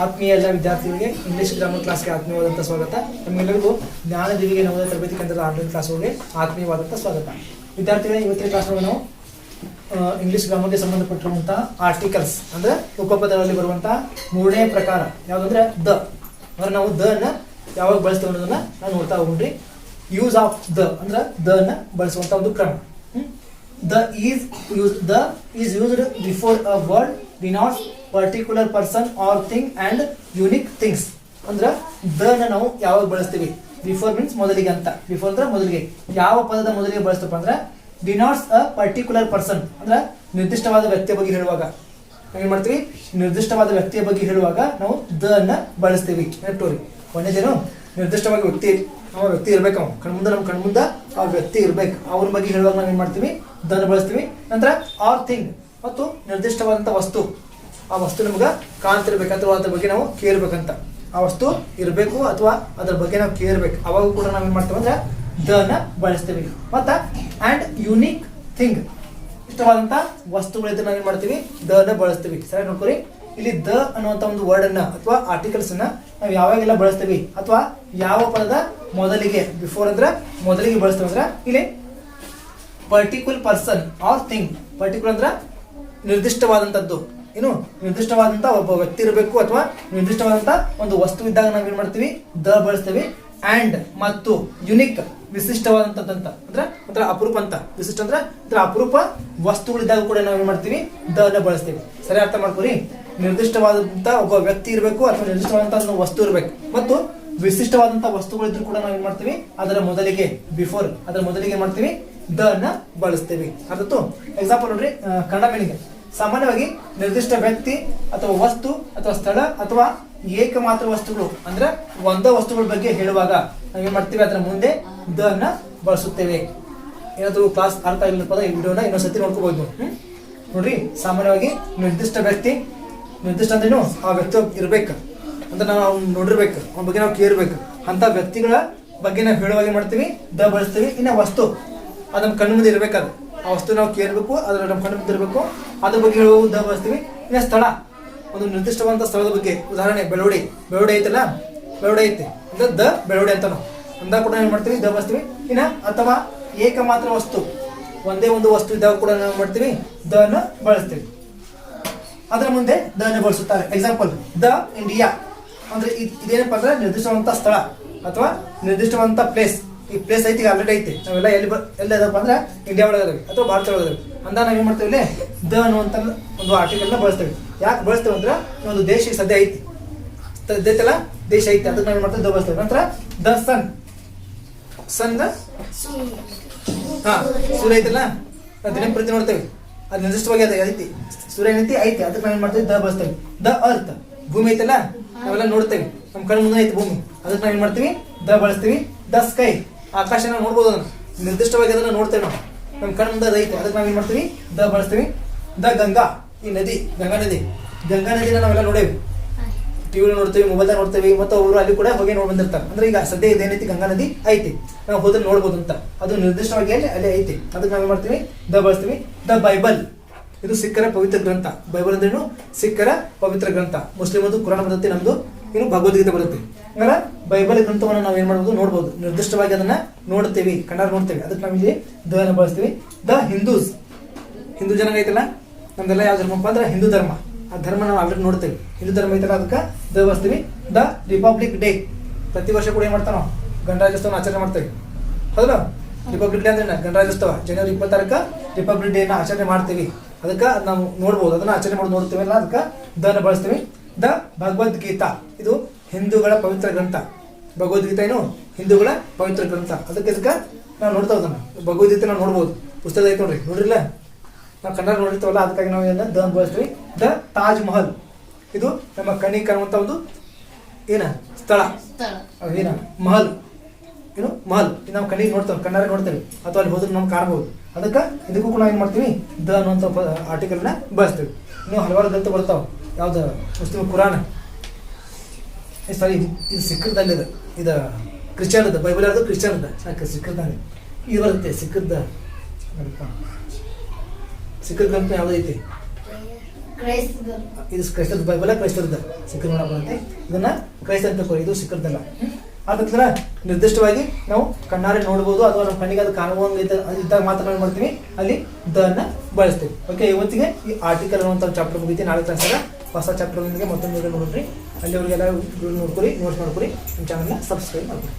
ಆತ್ಮೀಯ ಎಲ್ಲ ವಿದ್ಯಾರ್ಥಿಗಳಿಗೆ ಇಂಗ್ಲಿಷ್ ಗ್ರಾಮರ್ ಕ್ಲಾಸ್ಗೆ ಆತ್ಮೀಯವಾದಂಥ ಸ್ವಾಗತ. ನಿಮ್ಮೆಲ್ಲರಿಗೂ ಜ್ಞಾನದೀವಿಗೆ ನವೋದಯ ತರಬೇತಿ ಕೇಂದ್ರದ ಆನ್ಲೈನ್ ಕ್ಲಾಸ್ಗೆ ಆತ್ಮೀಯವಾದಂಥ ಸ್ವಾಗತ. ವಿದ್ಯಾರ್ಥಿಗಳೇ, ಇವತ್ತಿನ ಕ್ಲಾಸ್ನಲ್ಲಿ ನಾವು ಇಂಗ್ಲಿಷ್ ಗ್ರಾಮರ್ಗೆ ಸಂಬಂಧಪಟ್ಟಿರುವಂತಹ ಆರ್ಟಿಕಲ್ಸ್ ಅಂದ್ರೆ ಉಪಪದಗಳಲ್ಲಿ ಬರುವಂತಹ ಮೂರನೇ ಪ್ರಕಾರ ಯಾವುದಂದ್ರೆ ದ. ಅಂದ್ರೆ ನಾವು ದ ಅನ್ನ ಯಾವಾಗ ಬಳಸ್ತೇವೆ ಅನ್ನೋದನ್ನ ನಾವು ನೋಡ್ತಾ ಹೋಗ್ರಿ. ಯೂಸ್ ಆಫ್ ದ ಅಂದ್ರೆ ದ ಅನ್ನ ಬಳಸುವಂತ ಒಂದು ಕ್ರಮ. The is used before a word denotes particular person or thing and unique things. ಅಂದ್ರೆ ದ ನ ನಾವು ಯಾವಾಗ ಬಳಸ್ತೀವಿ? ಬಿಫೋರ್ ಮೀನ್ಸ್ ಮೊದಲಿಗೆ ಅಂತ. ಬಿಫೋರ್ ಅಂದ್ರೆ ಮೊದಲಿಗೆ. ಯಾವ ಪದದ ಮೊದಲಿಗೆ ಬಳಸ್ತಪ್ಪ ಅಂದ್ರೆ ಡಿನಾಟ್ಸ್ ಅ ಪರ್ಟಿಕ್ಯುಲರ್ ಪರ್ಸನ್ ಅಂದ್ರೆ ನಿರ್ದಿಷ್ಟವಾದ ವ್ಯಕ್ತಿಯ ಬಗ್ಗೆ ಹೇಳುವಾಗ ನಾವೇನ್ ಮಾಡ್ತೀವಿ? ನಿರ್ದಿಷ್ಟವಾದ ವ್ಯಕ್ತಿಯ ಬಗ್ಗೆ ಹೇಳುವಾಗ ನಾವು ದ ಅನ್ನ ಬಳಸ್ತೀವಿ. ನೆನಪಿಟ್ಟುರಿ, ಒಂದೇದೇನು ನಿರ್ದಿಷ್ಟವಾಗಿ ವ್ಯಕ್ತಿ ಇರ್ಬೇಕು. ಅವ ನಮ್ಮ ಕಣ್ಮುಂದ ಆ ವ್ಯಕ್ತಿ ಇರ್ಬೇಕು. ಅವ್ರ ಬಗ್ಗೆ ಹೇಳುವಾಗ ನಾವೇನ್ ಮಾಡ್ತೀವಿ? ದನ್ನ ಬಳಸ್ತೀವಿ. ನಂತರ ಆರ್ ಥಿಂಗ್ ಮತ್ತು ನಿರ್ದಿಷ್ಟವಾದಂತ ವಸ್ತು, ಆ ವಸ್ತು ನಮ್ಗೆ ಕಾಣ್ತಿರ್ಬೇಕು ಅಥವಾ ಅದ್ರ ಬಗ್ಗೆ ನಾವು ಕೇರ್ಬೇಕಂತ. ಆ ವಸ್ತು ಇರಬೇಕು ಅಥವಾ ಅದ್ರ ಬಗ್ಗೆ ನಾವು ಕೇರ್ಬೇಕು. ಅವಾಗ ಕೂಡ ನಾವೇನ್ ಮಾಡ್ತೀವಿ ಅಂದ್ರೆ ದ ನ ಬಳಸ್ತೀವಿ. ಮತ್ತ ಅಂಡ್ ಯುನೀಕ್ ಥಿಂಗ್, ಇಷ್ಟವಾದಂತ ವಸ್ತುಗಳಿದ್ರೆ ನಾವೇನ್ ಮಾಡ್ತೀವಿ? ದ ನ ಬಳಸ್ತೀವಿ. ಸರಿ ನೋಡ್ಕೊರಿ, ಇಲ್ಲಿ ದ ಅನ್ನುವಂತ ಒಂದು ವರ್ಡ್ ಅನ್ನ ಅಥವಾ ಆರ್ಟಿಕಲ್ಸ್ ಅನ್ನ ನಾವು ಯಾವಾಗೆಲ್ಲ ಬಳಸ್ತೀವಿ ಅಥವಾ ಯಾವ ಪದದ ಮೊದಲಿಗೆ ಬಿಫೋರ್ ಅಂದ್ರೆ ಮೊದಲಿಗೆ ಬಳಸ್ತೀವಿ ಅಂದ್ರೆ ಇಲ್ಲಿ particular person or thing. Particular ಅಂದ್ರೆ ನಿರ್ದಿಷ್ಟವಾದಂತದ್ದು, ಏನು ನಿರ್ದಿಷ್ಟವಾದಂತ ಒಬ್ಬ ವ್ಯಕ್ತಿ ಇರಬೇಕು ಅಥವಾ ನಿರ್ದಿಷ್ಟವಾದಂತ ಒಂದು ವಸ್ತು ಇದ್ದಾಗ ನಾವೇನ್ ಮಾಡ್ತೀವಿ? ದ ಬಳಸ್ತೀವಿ. ಅಂಡ್ ಮತ್ತು ಯುನಿಕ್ ವಿಶಿಷ್ಟವಾದಂತಂತ ಅಂದ್ರೆ ಒಂಥರ ಅಪರೂಪ ಅಂತ. ವಿಶಿಷ್ಟ ಅಂದ್ರೆ ಅಪರೂಪ ವಸ್ತುಗಳಿದ್ದಾಗ ಕೂಡ ನಾವೇನ್ ಮಾಡ್ತೀವಿ? ದ ನ ಬಳಸ್ತೀವಿ. ಸರಿ ಅರ್ಥ ಮಾಡ್ಕೊರಿ. ನಿರ್ದಿಷ್ಟವಾದಂತ ಒಬ್ಬ ವ್ಯಕ್ತಿ ಇರಬೇಕು ಅಥವಾ ನಿರ್ದಿಷ್ಟವಾದಂತ ಒಂದು ವಸ್ತು ಇರಬೇಕು ಮತ್ತು ವಿಶಿಷ್ಟವಾದಂತ ವಸ್ತುಗಳಿದ್ರು ಕೂಡ ನಾವೇನ್ ಮಾಡ್ತೀವಿ? ಅದರ ಮೊದಲಿಗೆ ಬಿಫೋರ್ ಅದರ ಮೊದಲಿಗೆ ಮಾಡ್ತೀವಿ? ದ ನ ಬಳಸ್ತೀವಿ. ಅರ್ಥಾತು? ಎಕ್ಸಾಂಪಲ್ ನೋಡ್ರಿ, ಕನ್ನಡ ಮೀನಿಂಗ್. ಸಾಮಾನ್ಯವಾಗಿ ನಿರ್ದಿಷ್ಟ ವ್ಯಕ್ತಿ ಅಥವಾ ವಸ್ತು ಅಥವಾ ಸ್ಥಳ ಅಥವಾ ಏಕಮಾತ್ರ ವಸ್ತುಗಳು ಅಂದ್ರೆ ಒಂದ ವಸ್ತುಗಳ ಬಗ್ಗೆ ಹೇಳುವಾಗ ನಾವೇನ್ ಮಾಡ್ತೀವಿ? ಅದರ ಮುಂದೆ ದ ನ ಬಳಸುತ್ತೇವೆ. ಏನಾದ್ರು ಕ್ಲಾಸ್ ಅರ್ಥ ಇಲ್ಲ ಪದ ಈ ವಿಡಿಯೋನ ಇನ್ನೊಂದ್ಸತಿ ನೋಡ್ಕೋಬಹುದು. ನೋಡ್ರಿ, ಸಾಮಾನ್ಯವಾಗಿ ನಿರ್ದಿಷ್ಟ ವ್ಯಕ್ತಿ, ನಿರ್ದಿಷ್ಟ ಅಂದ್ರೇನು? ಆ ವ್ಯಕ್ತಿ ಇರ್ಬೇಕು ಅಂತ ನಾವು ನೋಡಿರ್ಬೇಕು, ಅವನ ಬಗ್ಗೆ ನಾವು ಕೇರ್ಬೇಕು. ಅಂತ ವ್ಯಕ್ತಿಗಳ ಬಗ್ಗೆ ನಾವು ಹೇಳುವಾಗ ಏನ್ ಮಾಡ್ತೀವಿ? ದ ಬಳಸ್ತೀವಿ. ಇನ್ನ ವಸ್ತು ಅದು ನಮ್ಮ ಕಣ್ಣು ಮುಂದೆ ಇರ್ಬೇಕಾದ ಆ ವಸ್ತು ನಾವು ಕೇರ್ಬೇಕು, ಅದ್ರ ನಮ್ಮ ಕಣ್ಣು ಮುಂದೆ ಇರಬೇಕು, ಅದ್ರ ಬಗ್ಗೆ ಹೇಳುವ ದ ಬಳಸ್ತೀವಿ. ಇನ್ನ ಸ್ಥಳ, ಒಂದು ನಿರ್ದಿಷ್ಟವಾದಂತ ಸ್ಥಳದ ಬಗ್ಗೆ, ಉದಾಹರಣೆ ಬೆಳವಡಿ ಐತಲ್ಲ, ಬೆಳವಡಿ ಐತಿ ಅಂದ್ರೆ ದ ಬೆಳವಡಿ ಅಂತ ನಾವು ಅಂದಾಗ ಕೂಡ ಏನ್ ಮಾಡ್ತೀವಿ? ದ ಬಳಸ್ತೀವಿ. ಇನ್ನ ಅಥವಾ ಏಕಮಾತ್ರ ವಸ್ತು, ಒಂದೇ ಒಂದು ವಸ್ತು ಇದ್ದಾಗ ಕೂಡ ನಾವು ಮಾಡ್ತೀವಿ? ದ ನ ಬಳಸ್ತೀವಿ. ಅದರ ಮುಂದೆ ದ ನ ಬಳಸುತ್ತಾರೆ. ಎಕ್ಸಾಂಪಲ್, ದ ಇಂಡಿಯಾ ಅಂದ್ರೆ ಇದೇನಪ್ಪ ಅಂದ್ರೆ ನಿರ್ದಿಷ್ಟವಾದಂತ ಸ್ಥಳ ಅಥವಾ ನಿರ್ದಿಷ್ಟವಾದಂತ ಪ್ಲೇಸ್. ಈ ಪ್ಲೇಸ್ ಐತಿ, ಆಲ್ರೆಡಿ ಐತಿ. ನಾವೆಲ್ಲ ಎಲ್ಲಿ ಅದಪ್ಪ ಅಂದ್ರೆ ಇಂಡಿಯಾ ಒಳಗದವಿ ಅಥವಾ ಭಾರತ ಒಳಗದವಿ ಅಂದಾಗ ನಾವ್ ಏನ್ ಮಾಡ್ತೇವೆ? ದ ಅನ್ನುವಂತ ಒಂದು ಆರ್ಟಿಕಲ್ ನ ಬಳಸ್ತೇವೆ. ಯಾಕೆ ಬಳಸ್ತೇವೆ ಅಂದ್ರೆ ಒಂದು ದೇಶ ಸದ್ಯ ಐತಿ, ಐತಲ್ಲ, ದೇಶ ಐತಿ, ಅದಕ್ಕೆ ನಾವೇನ್ ಮಾಡ್ತೇವೆ? ದ ಬಳಸ್ತೇವೆ. ನಂತರ ದ ಸನ್, ಸೂರ್ಯ ಐತಲ್ಲ, ದಿನಂಪ್ರತಿ ನೋಡ್ತೇವೆ, ಅದು ನಿರ್ದಿಷ್ಟವಾಗಿ ಅದ ಐತಿ, ಸೂರ್ಯ ಐತಿ ಅದಕ್ಕೆ ನಾವೇನ್ ಮಾಡ್ತೇವೆ? ದ ಬಳಸ್ತೇವೆ. ದ ಅರ್ತ್, ಭೂಮಿ ಐತಲ್ಲ, ನಾವೆಲ್ಲ ನೋಡ್ತೇವೆ, ನಮ್ ಕಣ್ಣು ಮುಂದೆ ಐತಿ ಭೂಮಿ, ಅದಕ್ಕೆ ನಾವೇನ್ ಮಾಡ್ತೀವಿ? ದ ಬಳಸ್ತೀವಿ. ದ ಸ್ಕೈ, ಆಕಾಶ ನಾವು ನೋಡ್ಬೋದು, ಅದನ್ನ ನಿರ್ದಿಷ್ಟವಾಗಿ ಅದನ್ನ ನೋಡ್ತೇವೆ ನಾವು, ನಮ್ ಕಣ್ಣು ಮುಂದೆ ಐತಿ, ಅದಕ್ಕೆ ನಾವೇನ್ ಮಾಡ್ತೀವಿ? ದ ಬಳಸ್ತೀವಿ. ದ ಗಂಗಾ, ಈ ನದಿ, ಗಂಗಾ ನದಿನ ನಾವೆಲ್ಲ ನೋಡೇವಿ, ಟಿವಿ ನೋಡ್ತೇವೆ, ಮೊಬೈಲ್ ನೋಡ್ತೇವೆ, ಮತ್ತು ಅವರು ಅಲ್ಲಿ ಕೂಡ ಹೋಗಿ ನೋಡಿ ಬಂದಿರ್ತಾರೆ. ಅಂದ್ರೆ ಈಗ ಸದ್ಯ ಇದೇನೈತಿ? ಗಂಗಾ ನದಿ ಐತಿ, ನಾವು ಹೋದ್ರೆ ನೋಡ್ಬೋದು ಅಂತ. ಅದು ನಿರ್ದಿಷ್ಟವಾಗಿ ಅಲ್ಲಿ ಐತಿ, ಅದಕ್ಕೆ ನಾವೇನ್ ಮಾಡ್ತೀವಿ? ದ ಬಳಸ್ತೀವಿ. ದ ಬೈಬಲ್, ಇದು ಸಿಖ್ಖರ ಪವಿತ್ರ ಗ್ರಂಥ. ಬೈಬಲ್ ಅಂದ್ರೇನು? ಸಿಖ್ಖರ ಪವಿತ್ರ ಗ್ರಂಥ. ಮುಸ್ಲಿಮದು ಕುರಾನ್ ಬರುತ್ತೆ, ನಮ್ದು ಇನ್ನು ಭಗವದ್ಗೀತೆ ಬರುತ್ತೆ. ಅಂದ್ರೆ ಬೈಬಲ್ ಗ್ರಂಥವನ್ನು ನಾವು ಏನ್ ಮಾಡ್ಬೋದು? ನೋಡ್ಬೋದು, ನಿರ್ದಿಷ್ಟವಾಗಿ ಅದನ್ನ ನೋಡ್ತೇವೆ, ಕನ್ನಡ ನೋಡ್ತೇವೆ, ಅದಕ್ಕೆ ನಾವು ಇಲ್ಲಿ ದ ನ ಬಳಸ್ತೀವಿ. ದ ಹಿಂದೂಸ್, ಹಿಂದೂ ಜನ ಐತಲ್ಲ, ನಮ್ದೆಲ್ಲ ಯಾವ ಧರ್ಮಪ್ಪ ಅಂದ್ರೆ ಹಿಂದೂ ಧರ್ಮ. ಆ ಧರ್ಮ ನಾವು ಆಲ್ರೆಡಿ ನೋಡ್ತೇವೆ, ಹಿಂದೂ ಧರ್ಮ ಐತಲ್ಲ, ಅದಕ್ಕೆ ದ ಬಳಸ್ತೀವಿ. ದ ರಿಪಬ್ಲಿಕ್ ಡೇ, ಪ್ರತಿ ವರ್ಷ ಕೂಡ ಏನ್ ಮಾಡ್ತಾವ ನಾವು? ಗಣರಾಜ್ಯೋತ್ಸವ ಆಚರಣೆ ಮಾಡ್ತೇವೆ, ಹೌದಲ್ಲ? ರಿಪಬ್ಲಿಕ್ ಡೇ ಅಂದ್ರೆ ಗಣರಾಜ್ಯೋತ್ಸವ, ಜನವರಿ 26ಕ್ಕೆ ರಿಪಬ್ಲಿಕ್ ಡೇ ನ ಆಚರಣೆ ಮಾಡ್ತೀವಿ. ಅದಕ್ಕೆ ನಾವು ನೋಡ್ಬೋದು, ಅದನ್ನ ಆಚರಣೆ ಮಾಡಿ ನೋಡ್ತೇವಲ್ಲ, ಅದಕ್ಕೆ ದ ನ ಬಳಸ್ತೀವಿ. ದ ಭಗವದ್ಗೀತಾ, ಇದು ಹಿಂದೂಗಳ ಪವಿತ್ರ ಗ್ರಂಥ. ಭಗವದ್ಗೀತಾ ಏನು? ಹಿಂದೂಗಳ ಪವಿತ್ರ ಗ್ರಂಥ. ಅದಕ್ಕೆ ನಾವು ನೋಡ್ತಾ ಹೋದನ್ನ ಭಗವದ್ಗೀತೆ ನಾವು ನೋಡ್ಬೋದು, ಪುಸ್ತಕ ಐತೆ ನೋಡ್ರಿ, ನೋಡ್ರಿಲ್ಲ, ನಾವು ಕನ್ನಡ ನೋಡಿರ್ತೇವಲ್ಲ, ಅದಕ್ಕಾಗಿ ನಾವು ಏನ ದ ಬಳಸ್ತೀವಿ. ದ ತಾಜ್ ಮಹಲ್, ಇದು ನಮ್ಮ ಕಣ್ಣಿಗೆ ಕಾಣುವಂತ ಒಂದು ಏನ ಸ್ಥಳ, ಏನ ಮಹಲ್, ಏನು ಮಹಲ್, ಇದು ನಾವು ಕಣ್ಣಿಗೆ ನೋಡ್ತೇವೆ, ಕನ್ನಡ ನೋಡ್ತೇವೆ ಅಥವಾ ಅಲ್ಲಿ ಹೋದ್ರೆ ನಮ್ಗೆ ಕಾಣಬಹುದು. ಅದಕ್ಕೆ ಇದಕ್ಕೂ ಕೂಡ ನಾವು ಏನ್ ಮಾಡ್ತೀವಿ? ದ ಅನ್ನುವಂಥ ಆರ್ಟಿಕಲ್ ನ ಬಳಸ್ತೀವಿ. ಇನ್ನು ಹಲವಾರು ಗ್ರಂಥ ಬರ್ತಾವ. ಯಾವ್ದು? ಮುಸ್ಲಿಮ್ ಕುರಾನ್, ಸಾರಿ ಇದು ಸಿಖ್ಖರದಲ್ಲಿದೆ, ಇದು ಕ್ರಿಶ್ಚಿಯನ್ ಅದ. ಬೈಬಲ್ ಯಾವ್ದು? ಕ್ರಿಶ್ಚಿಯನ್ ಅದ, ಸಾಕು ಸಿಖ್ಖರದಾಗ ಇದು ಬರುತ್ತೆ. ಸಿಖ್ಖರ ಗ್ರಂಥ ಯಾವ್ದು ಐತಿ? ಇದು ಕ್ರೈಸ್ತರದ ಬೈಬಲ್ ಕ್ರೈಸ್ತರದ ಸಿಕ್ಕರ್ ಮಾಡಕ್ ಬರುತ್ತೆ. ಇದನ್ನ ಕ್ರೈಸ್ತ ಅಂತ ತಗೊಳ್ಳಿ, ಇದು ಸಿಕ್ಕರ್ದಲ್ಲ. ಆದ ನಿರ್ದಿಷ್ಟವಾಗಿ ನಾವು ಕಣ್ಣಾರೆ ನೋಡ್ಬೋದು ಅಥವಾ ನಮ್ಮ ಕಣ್ಣಿಗೆ ಅದು ಕಾಣುವಂಗೆ ಇದ್ದಾಗ ಮಾತ್ರ ನಾವು ಮಾಡ್ತೀವಿ ಅಲ್ಲಿ ದ ಬಳಸ್ತೀವಿ. ಓಕೆ, ಇವತ್ತಿಗೆ ಈ ಆರ್ಟಿಕಲ್ ಅನ್ನುವಂಥ ಚಾಪ್ಟರ್ ಮುಗಿತಿ. ನಾಳೆ ಕ್ಲಾಸಾಗ ಹೊಸ ಚಾಪ್ಟರ್ ನಿಮಗೆ ಮತ್ತೊಂದು ವಿಡಿಯೋ ನೋಡ್ರಿ. ಅಲ್ಲಿ ಅವ್ರಿಗೆಲ್ಲ ನೋಡ್ಕೊರಿ, ನೋಟ್ಸ್ ಮಾಡ್ಕೊರಿ. ನಿಮ್ಮ ಚಾನಲ್ನ ಸಬ್ಸ್ಕ್ರೈಬ್ ಮಾಡ್ಕೊರಿ.